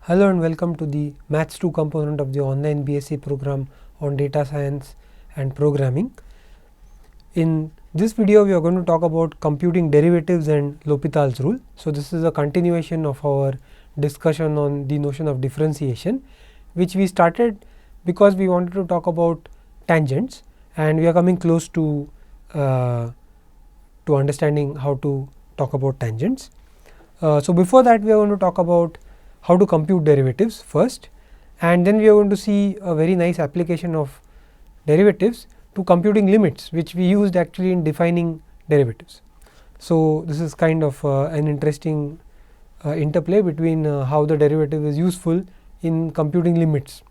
Hello and welcome to the Maths 2 component of the online BSc program on data science and programming. In this video, we are going to talk about computing derivatives and L'Hopital's rule. So, this is a continuation of our discussion on the notion of differentiation, which we started because we wanted to talk about tangents, and we are coming close to understanding how to talk about tangents. So, before that, we are going to talk about how to compute derivatives first, and then we are going to see a very nice application of derivatives to computing limits, which we used actually in defining derivatives. So, this is kind of an interesting interplay between how the derivative is useful in computing limits.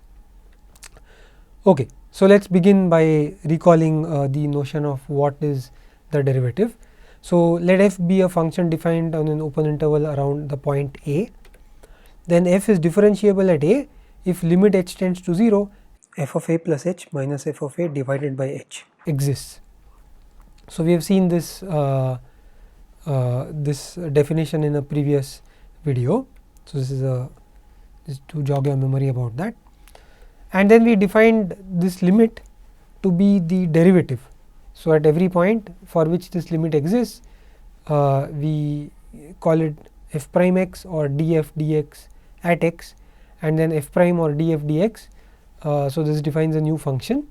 Okay, so let us begin by recalling the notion of what is the derivative. So, let f be a function defined on an open interval around the point a. Then f is differentiable at a if limit h tends to 0, f of a plus h minus f of a divided by h exists. So, we have seen this this definition in a previous video. So, this is to jog your memory about that, and then we defined this limit to be the derivative. So, at every point for which this limit exists, we call it f prime x or df dx at x, and then f prime or df dx. So, this defines a new function,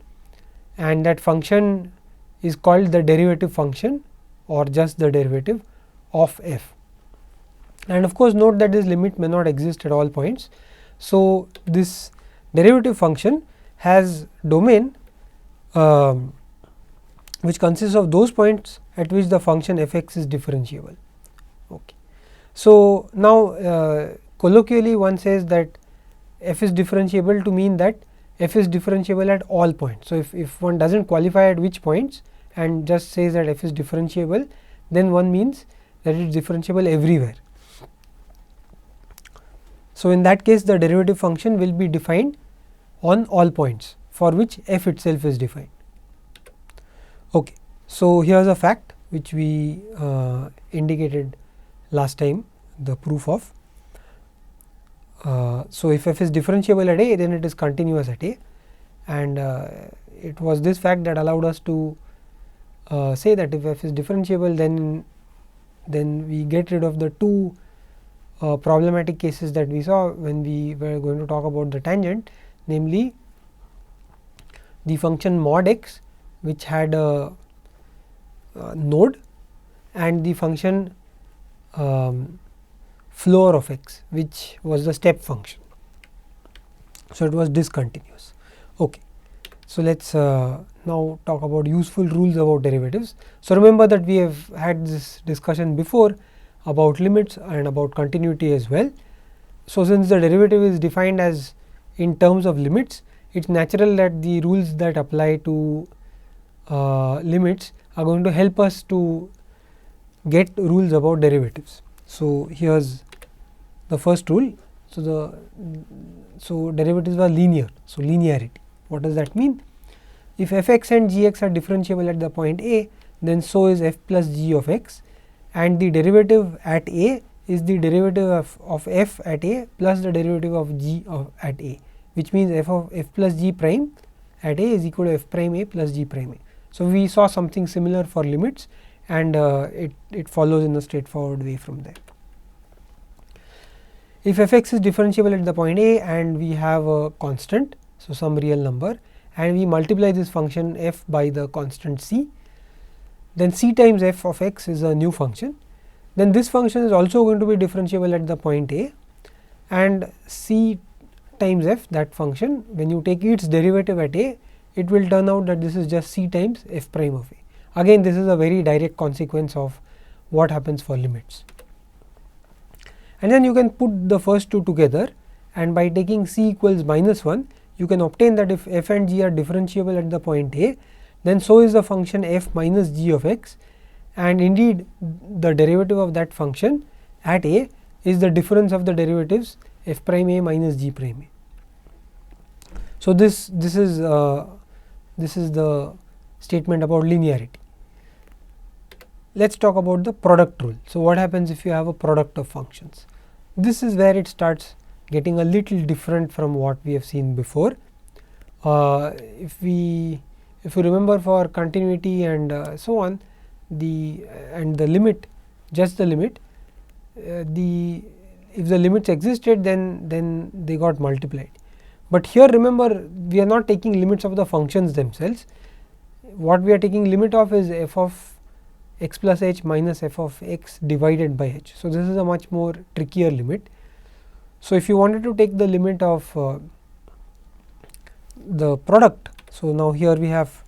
and that function is called the derivative function or just the derivative of f. And of course, note that this limit may not exist at all points. So, this derivative function has domain which consists of those points at which the function f x is differentiable. Okay. So, now colloquially one says that f is differentiable to mean that f is differentiable at all points. So, if one does not qualify at which points and just says that f is differentiable, then one means that it is differentiable everywhere. So, in that case the derivative function will be defined on all points for which f itself is defined. Okay. So, here is a fact which we indicated last time, the proof of. So, if f is differentiable at a, then it is continuous at a, and it was this fact that allowed us to say that if f is differentiable, then we get rid of the two problematic cases that we saw when we were going to talk about the tangent, namely the function mod x, which had a node, and the function floor of x, which was the step function. So, it was discontinuous. Okay. So, let us now talk about useful rules about derivatives. So, remember that we have had this discussion before about limits and about continuity as well. So, since the derivative is defined as in terms of limits, it is natural that the rules that apply to limits are going to help us to get rules about derivatives. So, here is the first rule. So, derivatives are linear. So, linearity, what does that mean? If f x and g x are differentiable at the point a, then so is f plus g of x, and the derivative at a is the derivative of f at a plus the derivative of g at a, which means f of f plus g prime at a is equal to f prime a plus g prime a. So, we saw something similar for limits, and it follows in a straightforward way from there. If f x is differentiable at the point a and we have a constant, so some real number, and we multiply this function f by the constant c, then c times f of x is a new function. Then this function is also going to be differentiable at the point a, and c times f, that function, when you take its derivative at a, it will turn out that this is just c times f prime of a. Again, this is a very direct consequence of what happens for limits. And then you can put the first two together, and by taking c equals minus 1, you can obtain that if f and g are differentiable at the point a, then so is the function f minus g of x, and indeed the derivative of that function at a is the difference of the derivatives f prime a minus g prime a. So, this is the statement about linearity. Let us talk about the product rule. So, what happens if you have a product of functions? This is where it starts getting a little different from what we have seen before. If you remember, for continuity and so on, the limit, just the limit, if the limits existed, then they got multiplied. But here remember, we are not taking limits of the functions themselves. What we are taking limit of is f of x plus h minus f of x divided by h. So, this is a much more trickier limit. So, if you wanted to take the limit of the product, so now here we have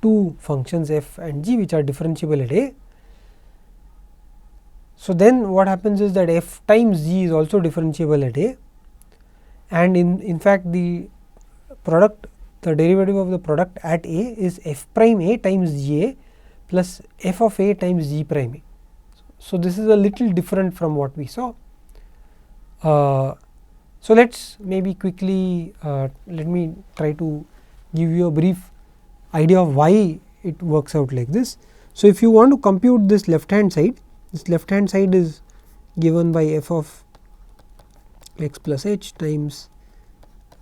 two functions f and g which are differentiable at a. So, then what happens is that f times g is also differentiable at a, and in fact the product, the derivative of the product at a is f prime a times g a plus f of a times g prime a. So, this is a little different from what we saw. So, let us maybe quickly let me try to give you a brief idea of why it works out like this. So, if you want to compute this left hand side, this left hand side is given by f of x plus h times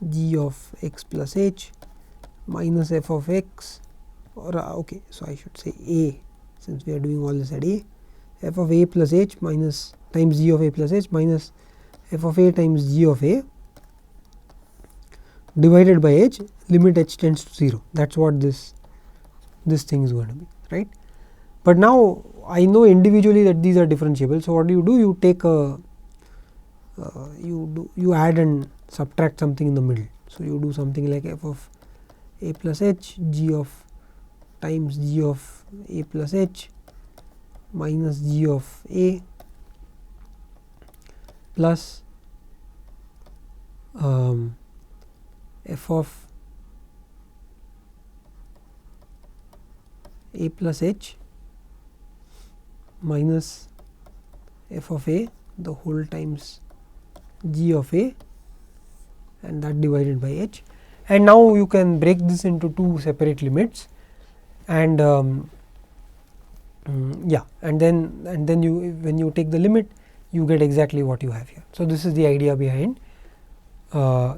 g of x plus h minus f of x, or okay, so I should say a, since we are doing all this at a, f of a plus h minus times g of a plus h minus f of a times g of a divided by h, limit h tends to 0. That is what this thing is going to be, right. But now I know individually that these are differentiable. So, what do? You take a you add and subtract something in the middle. So, you do something like f of a plus h g of times g of a plus h minus g of a plus f of a plus h minus f of a the whole times g of a, and that divided by h. And now you can break this into two separate limits, and yeah, and then you, when you take the limit, you get exactly what you have here. So, this is the idea behind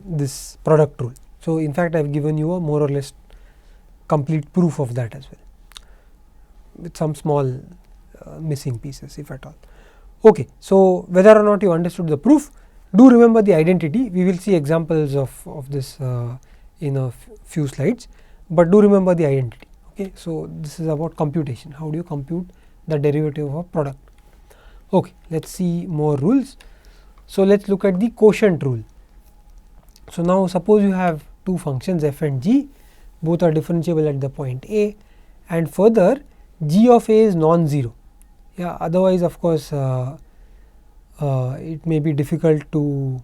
this product rule. So, in fact, I have given you a more or less complete proof of that as well, with some small missing pieces, if at all. Okay. So, whether or not you understood the proof, do remember the identity. We will see examples of this in a few slides, but do remember the identity. Okay. So, this is about computation. How do you compute the derivative of a product? Okay. Let us see more rules. So, let us look at the quotient rule. So, now suppose you have two functions f and g, both are differentiable at the point a, and further g of a is non-zero. Yeah, otherwise of course it may be difficult to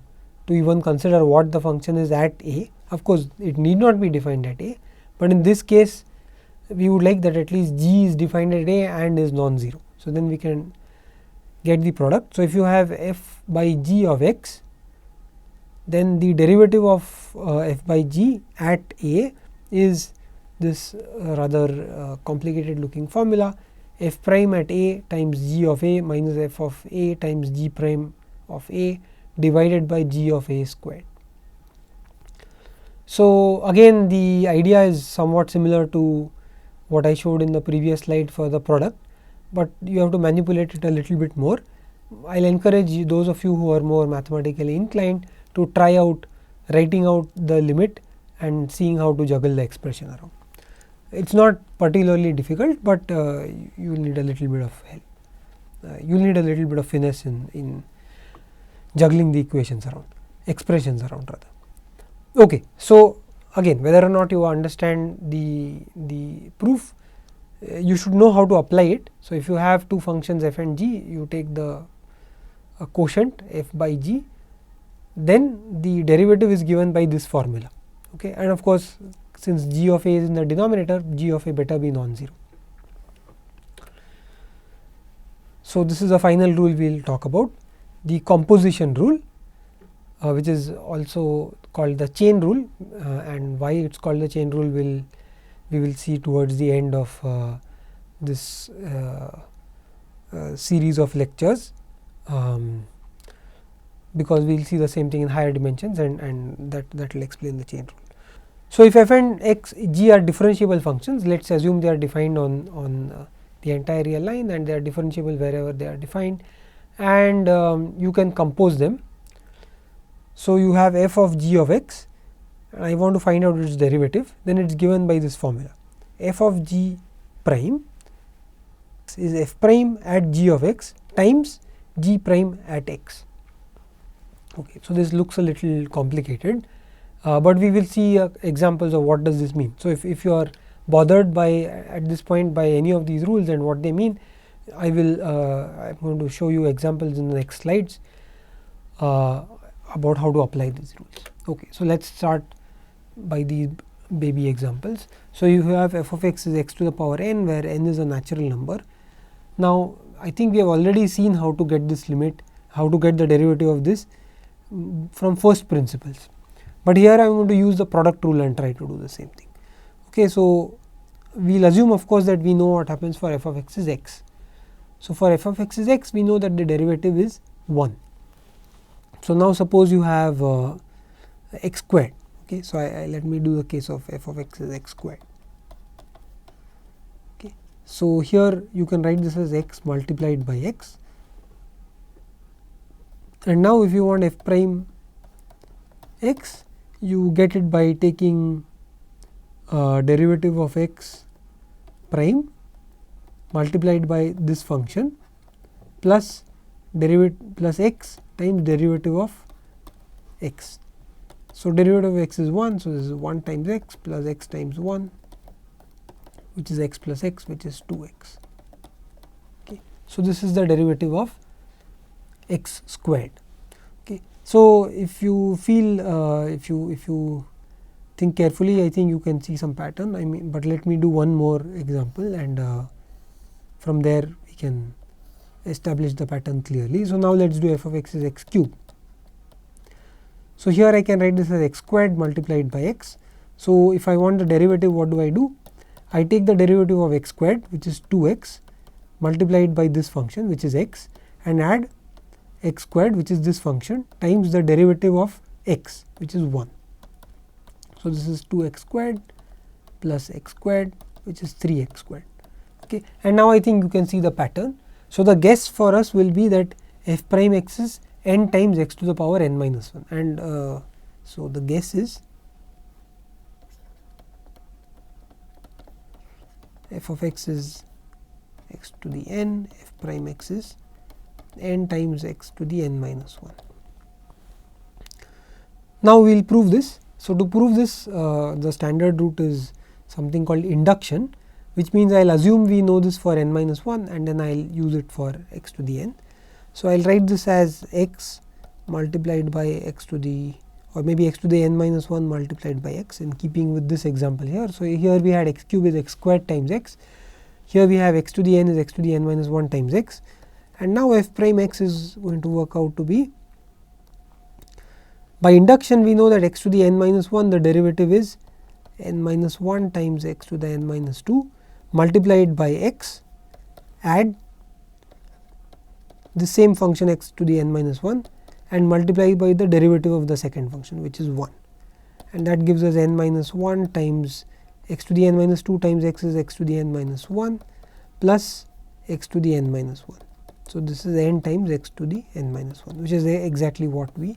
even consider what the function is at a. Of course, it need not be defined at a, but in this case we would like that at least g is defined at a and is non-zero. So, then we can get the product. So, if you have f by g of x, then the derivative of f by g at a is this rather complicated looking formula, f prime at a times g of a minus f of a times g prime of a divided by g of a squared. So, again the idea is somewhat similar to what I showed in the previous slide for the product, but you have to manipulate it a little bit more. I will encourage you, those of you who are more mathematically inclined, to try out writing out the limit and seeing how to juggle the expression around. It is not particularly difficult, but you will need a little bit of help. You will need a little bit of finesse in juggling the equations around, expressions around rather. Okay. So, again, whether or not you understand the proof, you should know how to apply it. So, if you have two functions f and g, you take the quotient f by g, then the derivative is given by this formula. Okay. And of course, since g of a is in the denominator, g of a better be non-zero. So, this is a final rule we will talk about, the composition rule, which is also called the chain rule, and why it is called the chain rule we will see towards the end of this series of lectures. because we will see the same thing in higher dimensions, and that will explain the chain rule. So, if f and x g are differentiable functions, let us assume they are defined on the entire real line, and they are differentiable wherever they are defined, and you can compose them. So, you have f of g of x, and I want to find out its derivative, then it is given by this formula. F of g prime is f prime at g of x times g prime at x. Okay, so, this looks a little complicated, but we will see examples of what does this mean. So, if you are bothered by at this point by any of these rules and what they mean, I will I am going to show you examples in the next slides about how to apply these rules. Okay, so, let us start by these baby examples. So, you have f of x is x to the power n, where n is a natural number. Now, I think we have already seen how to get this limit, how to get the derivative of this from first principles, but here I am going to use the product rule and try to do the same thing. Okay, so, we will assume of course that we know what happens for f of x is x. So, for f of x is x, we know that the derivative is 1. So, now suppose you have x squared. Okay, so, let me do the case of f of x is x squared. Okay, so, here you can write this as x multiplied by x, and now if you want f prime x, you get it by taking derivative of x prime multiplied by this function plus x times derivative of x. So, derivative of x is 1. So, this is 1 times x plus x times 1, which is x plus x, which is 2x. Okay. So, this is the derivative of x squared. Okay. So, if you feel if you think carefully, I think you can see some pattern. I mean, but let me do one more example, and from there we can establish the pattern clearly. So, now let us do f of x is x cube. So, here I can write this as x squared multiplied by x. So, if I want the derivative, what do? I take the derivative of x squared, which is 2x, multiplied by this function, which is x, and add x squared, which is this function, times the derivative of x, which is 1. So, this is 2x squared plus x squared, which is 3x squared. Okay. And now I think you can see the pattern. So, the guess for us will be that f prime x is n times x to the power n minus 1, and so the guess is f of x is x to the n, f prime x is n times x to the n minus 1. Now, we will prove this. So, to prove this, the standard route is something called induction, which means I will assume we know this for n minus 1, and then I will use it for x to the n. So, I will write this as x multiplied by x to the, or maybe x to the n minus 1 multiplied by x, in keeping with this example here. So, here we had x cube is x squared times x, here we have x to the n is x to the n minus 1 times x, and now f prime x is going to work out to be, by induction we know that x to the n minus 1, the derivative is n minus 1 times x to the n minus 2 multiplied by x, add the same function x to the n minus 1 and multiply by the derivative of the second function, which is 1, and that gives us n minus 1 times x to the n minus 2 times x is x to the n minus 1 plus x to the n minus 1. So, this is n times x to the n minus 1, which is exactly what we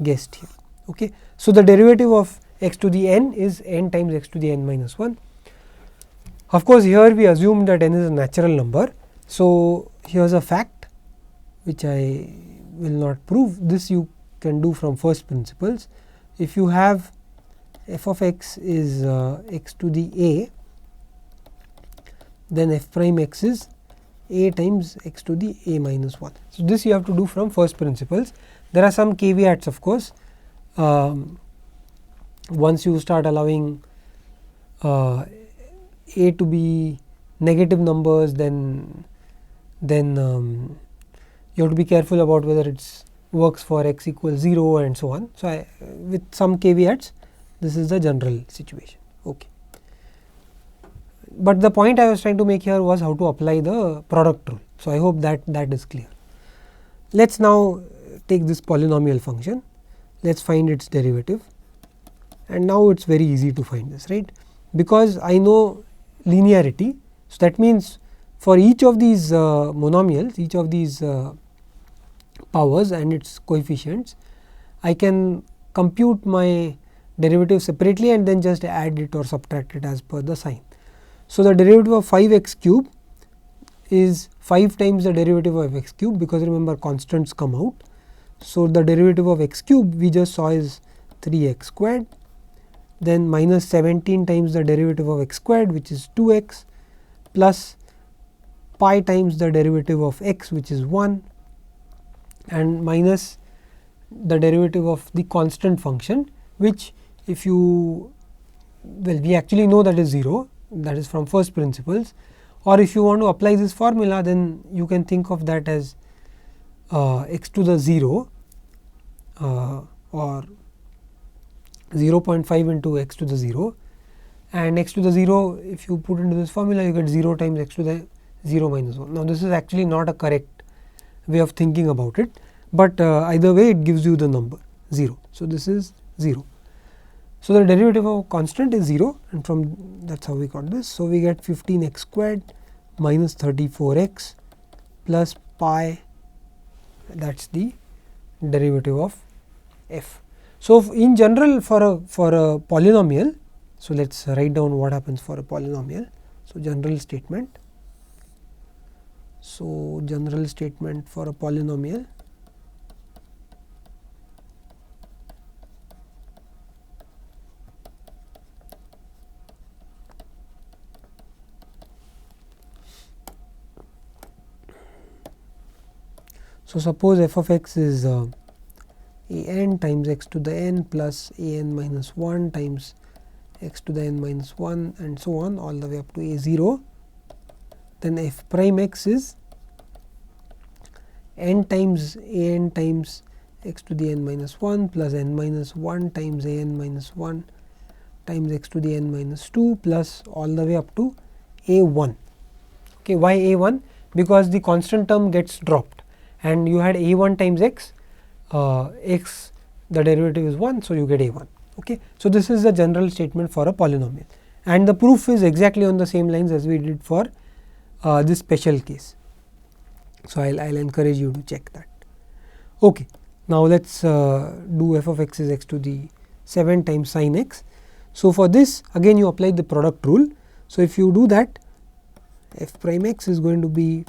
guessed here. Okay. So, the derivative of x to the n is n times x to the n minus 1. Of course, here we assume that n is a natural number. So, here is a fact which I will not prove. This you can do from first principles. If you have f of x is x to the a, then f prime x is a times x to the a minus 1. So, this you have to do from first principles. There are some caveats, of course. Once you start allowing a to be negative numbers, then you have to be careful about whether it works for x equals 0 and so on. So, with some caveats, this is the general situation. Okay. But the point I was trying to make here was how to apply the product rule. So, I hope that is clear. Let us now take this polynomial function, let us find its derivative, and now it is very easy to find this, right, because I know linearity. So, that means for each of these monomials, each of these powers and its coefficients, I can compute my derivative separately and then just add it or subtract it as per the sign. So, the derivative of 5x cube is 5 times the derivative of x cube, because remember constants come out. So, the derivative of x cube we just saw is 3x squared, then minus 17 times the derivative of x squared, which is 2x, plus pi times the derivative of x, which is 1, and minus the derivative of the constant function, which if you, well, we actually know that is 0, that is from first principles, or if you want to apply this formula, then you can think of that as x to the 0 or 0.5 into x to the 0, and x to the 0, if you put into this formula, you get 0 times x to the 0 minus 1. Now, this is actually not a correct way of thinking about it, but either way it gives you the number 0. So, this is 0. So, the derivative of constant is 0, and from that is how we got this. So, we get 15x squared minus 34x plus pi, that is the derivative of f. So, in general for a polynomial, so let us write down what happens for a polynomial. So, general statement. So, general statement for a polynomial. So, suppose f of x is a n times x to the n plus a n minus 1 times x to the n minus 1 and so on all the way up to a 0, then f prime x is n times a n times x to the n minus 1 plus n minus 1 times a n minus 1 times x to the n minus 2 plus all the way up to a 1. Okay, why a 1? Because the constant term gets dropped and you had a 1 times x, x the derivative is 1, so you get a 1. Okay. So, this is the general statement for a polynomial, and the proof is exactly on the same lines as we did for this special case. So, I will encourage you to check that. Okay. Now, let us do f of x is x to the 7 times sine x. So, for this again you apply the product rule. So, if you do that, f prime x is going to be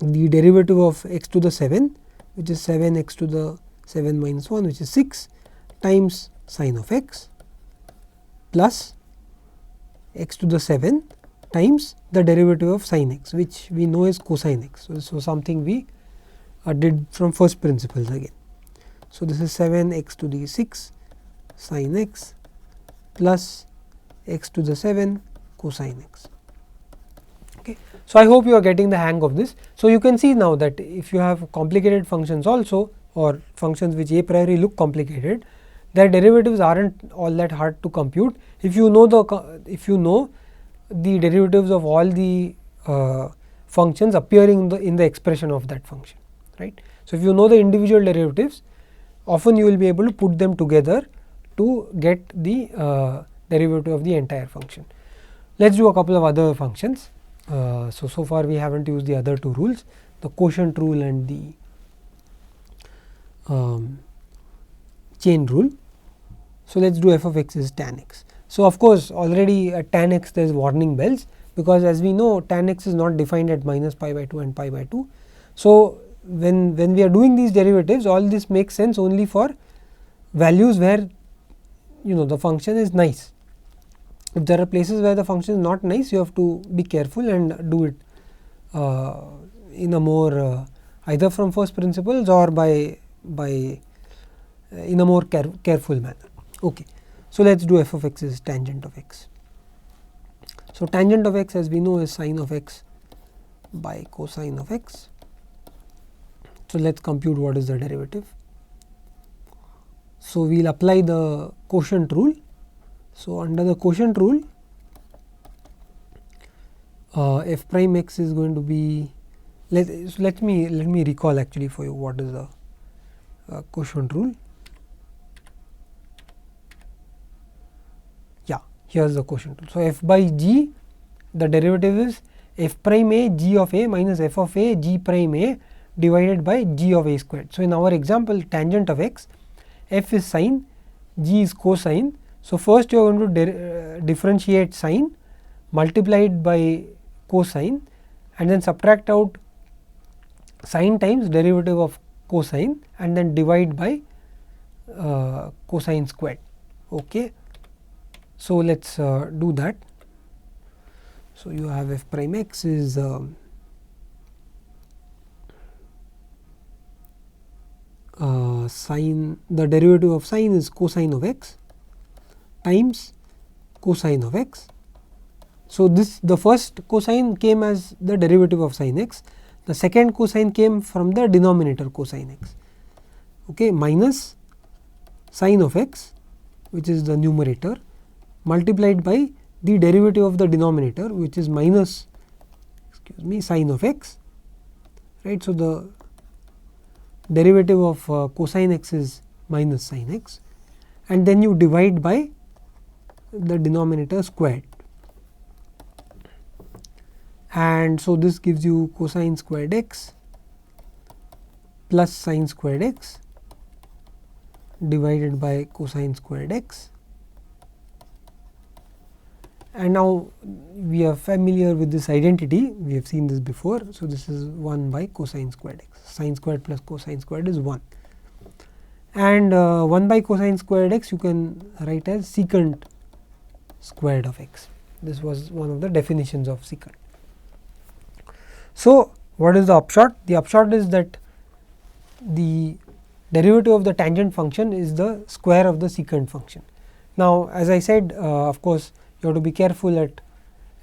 the derivative of x to the 7, which is 7 x to the 7 minus 1, which is 6 times sine of x plus x to the 7 times the derivative of sine x, which we know is cosine x. So, this was something we did from first principles again. So, this is 7 x to the 6 sine x plus x to the 7 cosine x. Okay. So, I hope you are getting the hang of this. So, you can see now that if you have complicated functions also, or functions which a priori look complicated, their derivatives are not all that hard to compute if you know the derivatives of all the functions appearing in the expression of that function, right. So, if you know the individual derivatives, often you will be able to put them together to get the derivative of the entire function. Let us do a couple of other functions. So far we have not used the other two rules, the quotient rule and the chain rule. So, let us do f of x is tan x. So, of course, already at tan x there is warning bells, because as we know tan x is not defined at minus pi by 2 and pi by 2. So, when we are doing these derivatives, all this makes sense only for values where the function is nice. If there are places where the function is not nice, you have to be careful and do it in a more either from first principles or by in a more careful manner. Okay. So, let us do f of x is tangent of x. So, tangent of x, as we know, is sine of x by cosine of x. So, let us compute what is the derivative. So, we will apply the quotient rule. So, under the quotient rule, f prime x is going to be, let me recall actually for you what is the quotient rule. Yeah, here's the quotient rule. So, f by g, the derivative is f prime a g of a minus f of a g prime a divided by g of a squared. So, in our example tangent of x, f is sine, g is cosine. So, first you are going to differentiate sine, multiply it by cosine, and then subtract out sine times derivative of cosine, and then divide by cosine squared. Okay. So, let us do that. So, you have f prime x is sine, the derivative of sine is cosine of x times cosine of x. So, the first cosine came as the derivative of sine x, the second cosine came from the denominator cosine x, okay, minus sine of x, which is the numerator, multiplied by the derivative of the denominator, which is minus sine of x, right. So, the derivative of cosine x is minus sine x, and then you divide by the denominator squared, and so this gives you cosine squared x plus sine squared x divided by cosine squared x. And now we are familiar with this identity, we have seen this before. So, this is 1 by cosine squared x, sine squared plus cosine squared is 1, and 1 by cosine squared x you can write as secant squared of x. This was one of the definitions of secant. So, what is the upshot? The upshot is that the derivative of the tangent function is the square of the secant function. Now, as I said, of course, you have to be careful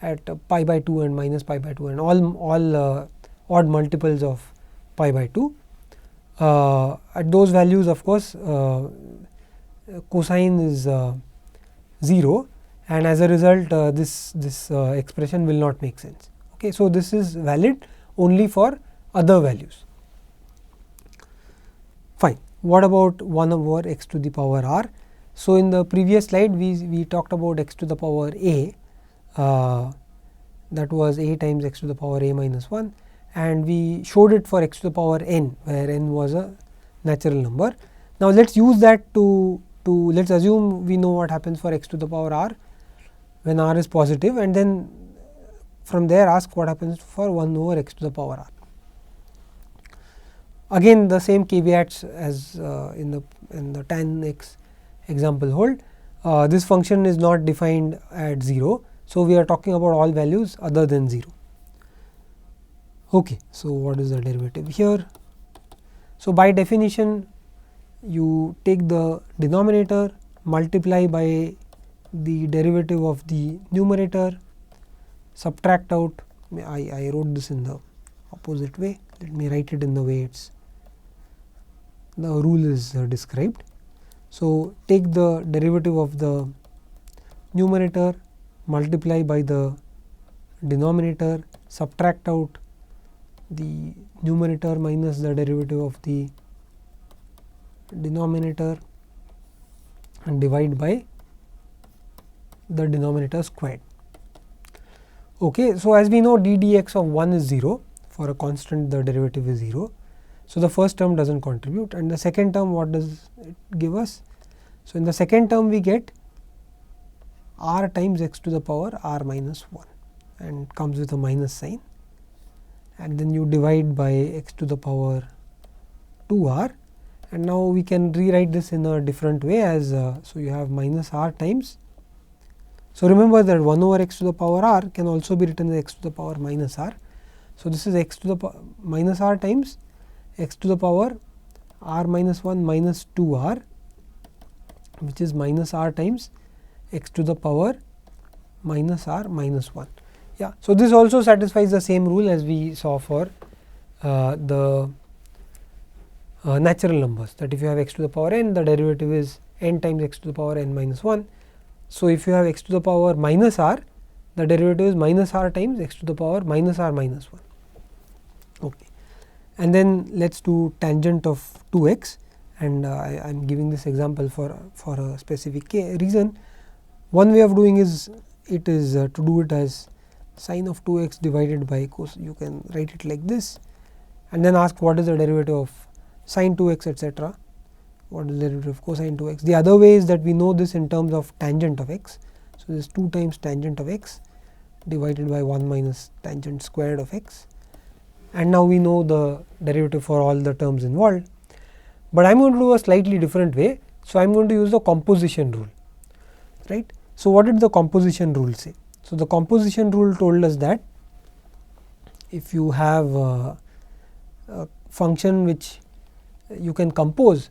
at pi by 2 and minus pi by 2 and all odd multiples of pi by 2. At those values, of course, cosine is 0, and as a result this expression will not make sense. Okay. So, this is valid only for other values. Fine. What about 1 over x to the power r? So, in the previous slide we talked about x to the power a, that was a times x to the power a minus 1, and we showed it for x to the power n, where n was a natural number. Now, let us use that to let us assume we know what happens for x to the power r when r is positive, and then from there ask what happens for 1 over x to the power r. Again, the same caveats as in the tan x example hold. This function is not defined at 0. So, we are talking about all values other than 0. Okay. So, what is the derivative here? So, by definition you take the denominator, multiply by the derivative of the numerator, subtract out, I wrote this in the opposite way, let me write it in the way the rule is described. So, take the derivative of the numerator, multiply by the denominator, subtract out the numerator minus the derivative of the denominator, and divide by the denominator squared. Okay. So, as we know d dx of 1 is 0, for a constant the derivative is 0. So, the first term does not contribute, and the second term, what does it give us? So, in the second term we get r times x to the power r minus 1, and comes with a minus sign, and then you divide by x to the power 2r, and now we can rewrite this in a different way as so you have minus r times. So, remember that 1 over x to the power r can also be written as x to the power minus r. So, this is x to the minus r times x to the power r minus 1 minus 2r, which is minus r times x to the power minus r minus 1. Yeah. So, this also satisfies the same rule as we saw for the natural numbers, that if you have x to the power n, the derivative is n times x to the power n minus 1. So, if you have x to the power minus r, the derivative is minus r times x to the power minus r minus 1. Okay. And then let us do tangent of 2x, and I am giving this example for a specific reason. One way of doing is to do it as sine of 2x divided by cos. You can write it like this, and then ask what is the derivative of sine 2x, etc. What is the derivative of cosine 2x? The other way is that we know this in terms of tangent of x. So, this is 2 times tangent of x divided by 1 minus tangent squared of x, and now we know the derivative for all the terms involved. But I am going to do a slightly different way. So, I am going to use the composition rule, right. So, what did the composition rule say? So, the composition rule told us that if you have a function which you can compose,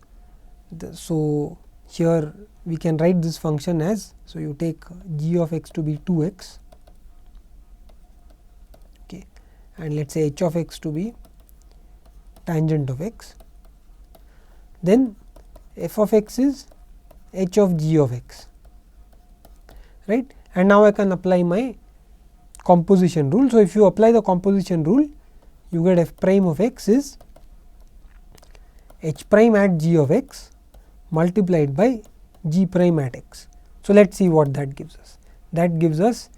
so here we can write this function as, so you take g of x to be 2x, okay, and let us say h of x to be tangent of x, then f of x is h of g of x, right. And now I can apply my composition rule. So, if you apply the composition rule, you get f prime of x is h prime at g of x multiplied by g prime at x. So, let us see what that gives us. That gives us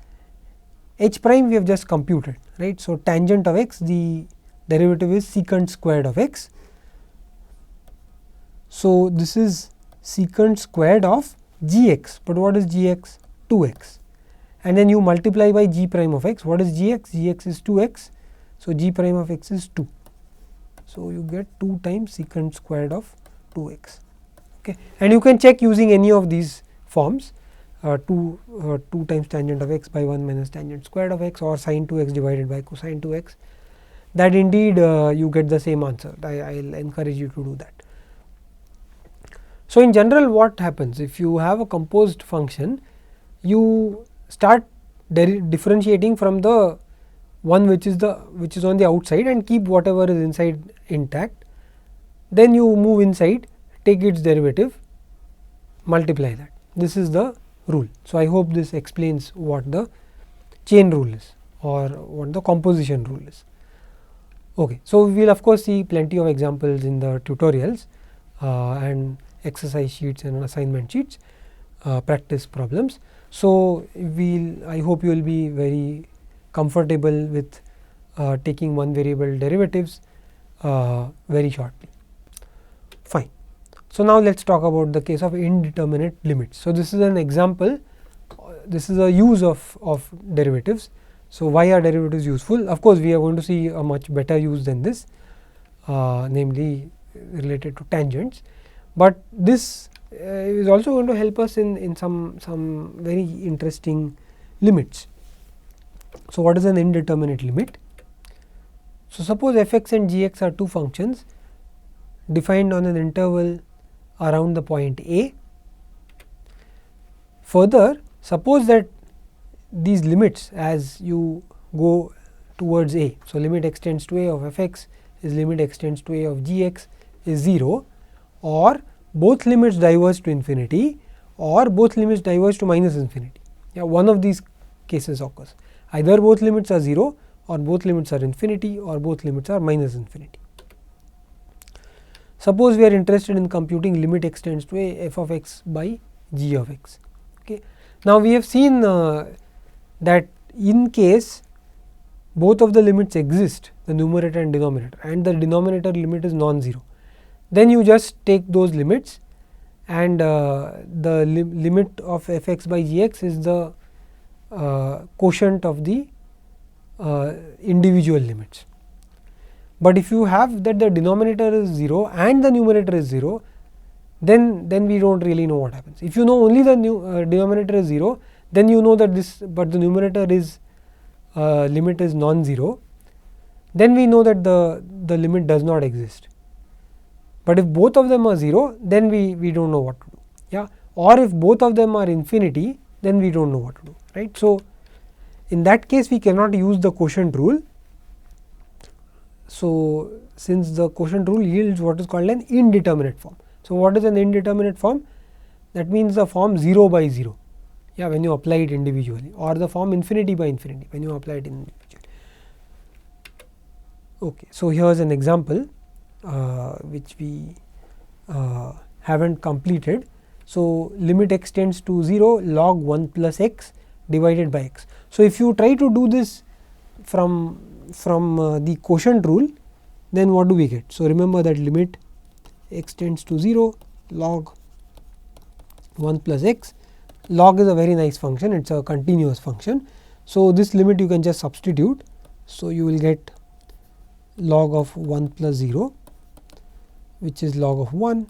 h prime we have just computed, right. So, tangent of x, the derivative is secant squared of x. So, this is secant squared of g x, but what is g x? 2x, and then you multiply by g prime of x. What is g x? G x is 2x. So, g prime of x is 2. So, you get 2 times secant squared of 2x, okay. And you can check using any of these forms, 2 times tangent of x by 1 minus tangent squared of x, or sin 2x divided by cosine 2x, that indeed you get the same answer. I will encourage you to do that. So, in general what happens if you have a composed function, you start differentiating from the one which is on the outside and keep whatever is inside intact. Then you move inside, take its derivative, multiply that. This is the rule. So, I hope this explains what the chain rule is or what the composition rule is. Okay. So, we will of course see plenty of examples in the tutorials and exercise sheets and assignment sheets, practice problems. So, I hope you will be very comfortable with taking one variable derivatives very shortly. Fine. So, now let us talk about the case of indeterminate limits. So, this is an example, this is a use of derivatives. So, why are derivatives useful? Of course, we are going to see a much better use than this, namely related to tangents, but this is also going to help us in some very interesting limits. So, what is an indeterminate limit? So, suppose f x and g x are two functions defined on an interval around the point A. Further, suppose that these limits as you go towards A. So, limit x tends to A of f x is limit x tends to A of g x is 0, or both limits diverge to infinity, or both limits diverge to minus infinity. Yeah, one of these cases occurs. Either both limits are 0, or both limits are infinity, or both limits are minus infinity. Suppose we are interested in computing limit x tends to a f of x by g of x. Okay. Now, we have seen that in case both of the limits exist, the numerator and denominator, and the denominator limit is non-zero, then you just take those limits, and the limit of f x by g x is the quotient of the individual limits. But if you have that the denominator is 0 and the numerator is 0, then we do not really know what happens. If you know only the denominator is 0, then you know that this, but the numerator is limit is non-zero, then we know that the limit does not exist. But if both of them are 0, then we do not know what to do. Yeah, or if both of them are infinity, then we do not know what to do, right. So, in that case we cannot use the quotient rule. So, since the quotient rule yields what is called an indeterminate form. So, what is an indeterminate form? That means the form 0 by 0, yeah, when you apply it individually, or the form infinity by infinity when you apply it individually. Okay. So, here is an example which we haven't completed. So, limit x tends to 0 log 1 plus x divided by x. So, if you try to do this from the quotient rule, then what do we get? So, remember that limit x tends to 0 log 1 plus x. Log is a very nice function, it is a continuous function. So, this limit you can just substitute. So, you will get log of 1 plus 0, which is log of 1,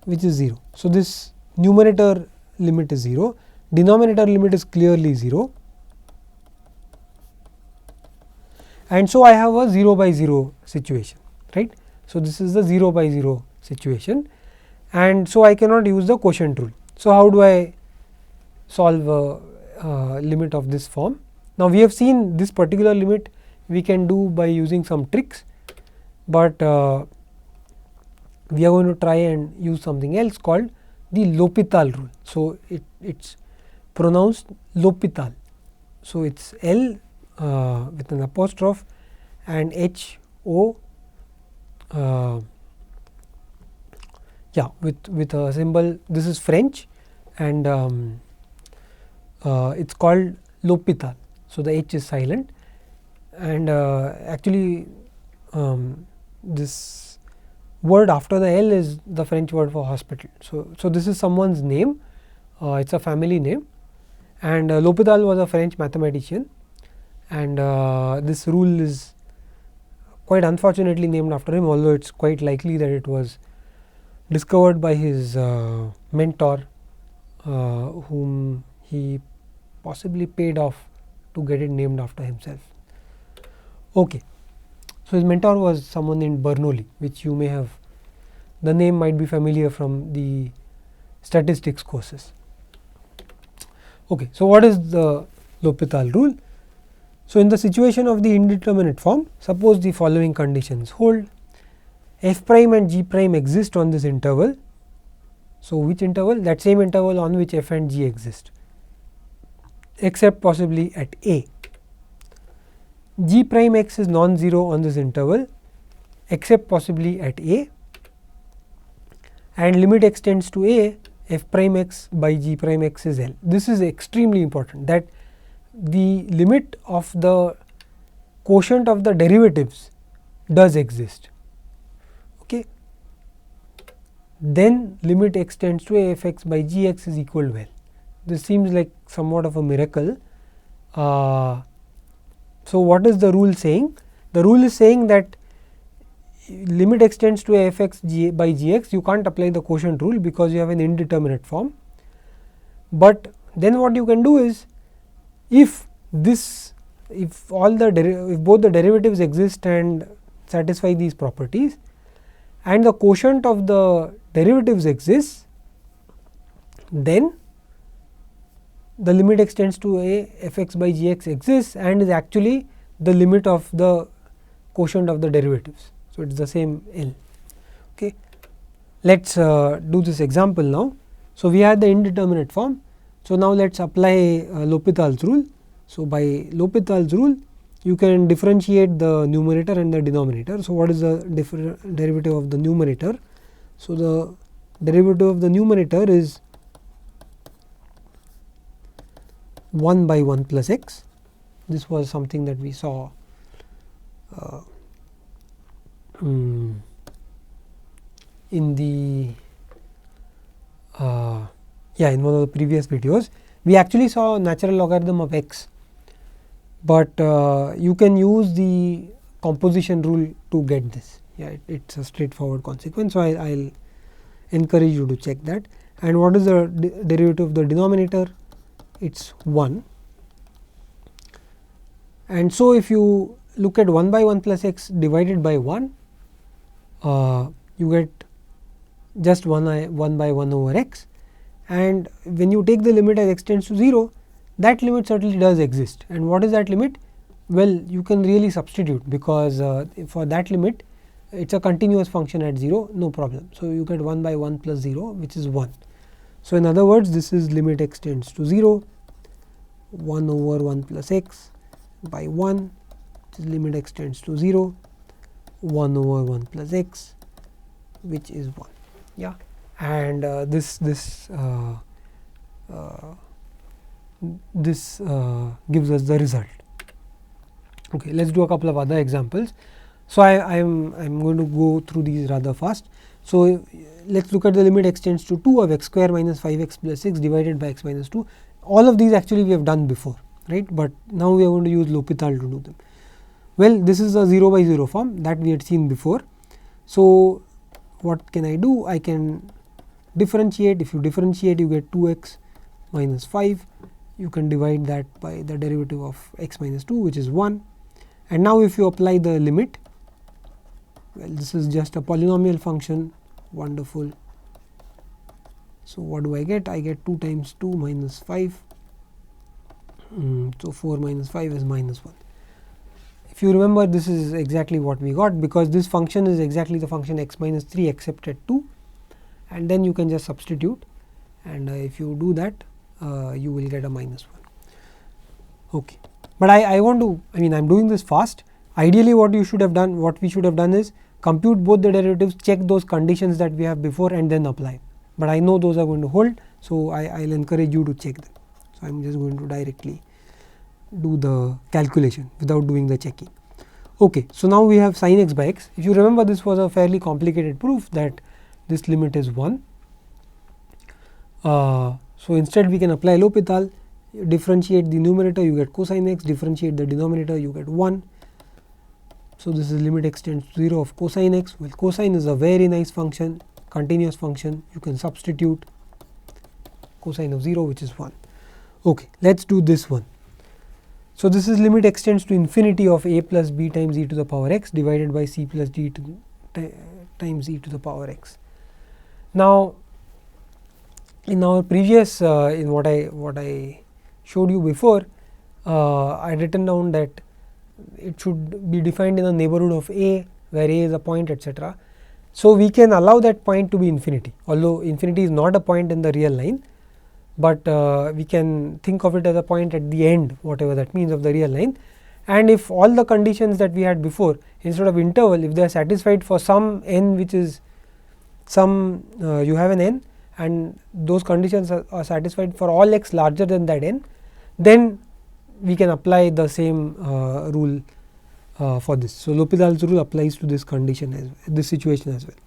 which is 0. So, this numerator limit is 0, denominator limit is clearly 0, and so I have a 0 by 0 situation, right. So, this is the 0 by 0 situation, and so I cannot use the quotient rule. So, how do I solve a limit of this form? Now, we have seen this particular limit we can do by using some tricks, but we are going to try and use something else called the LHpitals rule. So, it's pronounced LHpitals. So, it's L with an apostrophe and H O with a symbol. This is French, and it's called LHpitals. So, the H is silent, and actually this word after the L is the French word for hospital. So, this is someone's name, it is a family name, and LHpitals was a French mathematician, and this rule is quite unfortunately named after him, although it is quite likely that it was discovered by his mentor, whom he possibly paid off to get it named after himself. Okay. So, his mentor was someone named Bernoulli, which you may have, the name might be familiar from the statistics courses. Okay. So, what is the LHpitals rule? So, in the situation of the indeterminate form, suppose the following conditions hold: f prime and g prime exist on this interval. So, which interval? That same interval on which f and g exist, except possibly at a. G prime x is non-zero on this interval, except possibly at a, and limit x tends to a, f prime x by g prime x is L. This is extremely important, that the limit of the quotient of the derivatives does exist. Okay. Then limit x tends to a, f x by g x is equal to L. This seems like somewhat of a miracle. So, what is the rule saying? The rule is saying that limit x tends to a f x by g x, you can't apply the quotient rule because you have an indeterminate form. But then what you can do is, if both the derivatives exist and satisfy these properties, and the quotient of the derivatives exists, then the limit x tends to a, f x by g x exists and is actually the limit of the quotient of the derivatives. So, it is the same L. Okay. Let us do this example now. So, we have the indeterminate form. So, now let us apply LHpitals rule. So, by LHpitals rule, you can differentiate the numerator and the denominator. So, what is the derivative of the numerator? So, the derivative of the numerator is 1 by 1 plus x. This was something that we saw in the in one of the previous videos. We actually saw natural logarithm of x, but you can use the composition rule to get this. Yeah, it's a straightforward consequence. So, I'll encourage you to check that. And what is the derivative of the denominator? It's 1. And so, if you look at 1 by 1 plus x divided by 1, you get just 1 by 1 over x, and when you take the limit as x tends to 0, that limit certainly does exist. And what is that limit? Well, you can really substitute, because for that limit it is a continuous function at 0, no problem. So, you get 1 by 1 plus 0, which is 1. So, in other words, this is limit x tends to 0, 1 over 1 plus x by 1, which is limit x tends to 0, 1 over 1 plus x which is 1. Yeah, and this gives us the result. Okay, let's do a couple of other examples. So I'm going to go through these rather fast. So let's look at the limit extends to 2 of x square minus 5x plus 6 divided by x minus 2. All of these actually we have done before, right? But now we are going to use L'Hopital to do them. Well, this is a 0 by 0 form that we had seen before. So what can I do? I can differentiate. If you differentiate, you get 2x minus 5. You can divide that by the derivative of x minus 2, which is 1. And now if you apply the limit, well, this is just a polynomial function. Wonderful. So what do I get? I get 2 times 2 minus 5. So 4 minus 5 is minus 1. If you remember, this is exactly what we got, because this function is exactly the function x minus 3 except at 2, and then you can just substitute, and if you do that, you will get a minus 1. Okay, but I'm doing this fast. Ideally what we should have done is compute both the derivatives, check those conditions that we have before, and then apply. But I know those are going to hold, so I'll encourage you to check them. So I'm just going to directly do the calculation without doing the checking. Okay, so now we have sin x by x. If you remember, this was a fairly complicated proof that this limit is 1. So instead we can apply L'Hopital. Differentiate the numerator, you get cosine x. Differentiate the denominator, you get 1. So this is limit extends to 0 of cosine x. Well, cosine is a very nice function, continuous function. You can substitute cosine of 0, which is 1. Okay, let's do this one. So this is limit extends to infinity of a plus b times e to the power x divided by c plus d times e to the power x. Now, in our previous in what I showed you before, I had written down that it should be defined in the neighborhood of a, where a is a point, etc. So we can allow that point to be infinity, although infinity is not a point in the real line, but we can think of it as a point at the end, whatever that means, of the real line. And if all the conditions that we had before, instead of interval, if they are satisfied for some n, which is some you have an n, and those conditions are satisfied for all x larger than that n, then we can apply the same rule for this. So L'Hopital's rule applies to this condition this situation as well.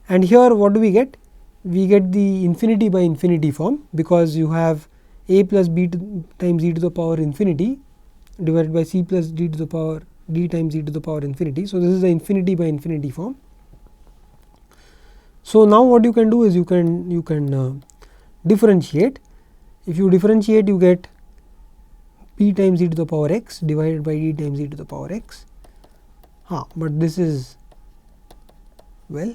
And here what do we get? We get the infinity by infinity form, because you have a plus b times e to the power infinity divided by c plus d to the power d times e to the power infinity. So this is the infinity by infinity form. So now what you can do is you can differentiate. If you differentiate, you get b times e to the power x divided by d times e to the power x. But this is, well,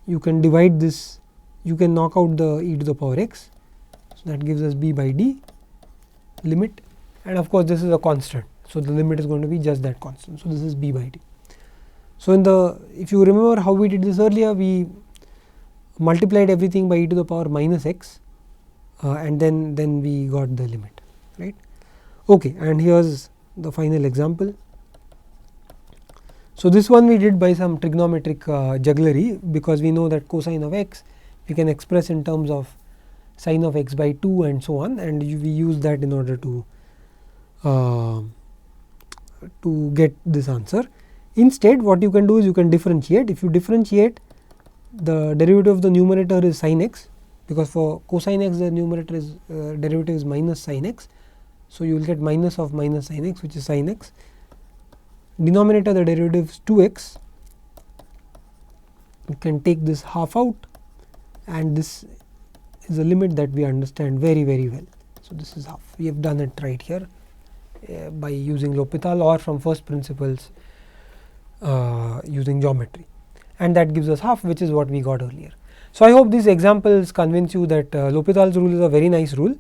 you can divide this, you can knock out the e to the power x, so that gives us b by d limit, and of course this is a constant, so the limit is going to be just that constant. So this is b by d. So if you remember how we did this earlier, we multiplied everything by e to the power minus x, and then we got the limit, right? Okay, and here's the final example. So this one we did by some trigonometric jugglery, because we know that cosine of x we can express in terms of sine of x by 2 and so on, and we use that in order to get this answer. Instead, what you can do is you can differentiate. If you differentiate, the derivative of the numerator is sine x, because for cosine x the numerator is derivative is minus sine x. So you will get minus of minus sine x, which is sine x. Denominator, the derivative is 2x. You can take this half out, and this is a limit that we understand very, very well. So this is half. We have done it right here by using L'Hopital or from first principles using geometry, and that gives us half, which is what we got earlier. So I hope these examples convince you that L'Hopital's rule is a very nice rule,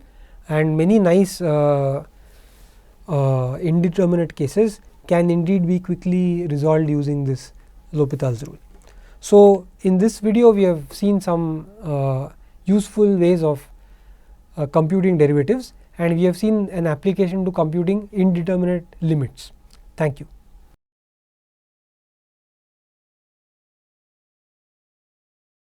and many nice indeterminate cases can indeed be quickly resolved using this L'Hopital's rule. So in this video we have seen some useful ways of computing derivatives, and we have seen an application to computing indeterminate limits. Thank you.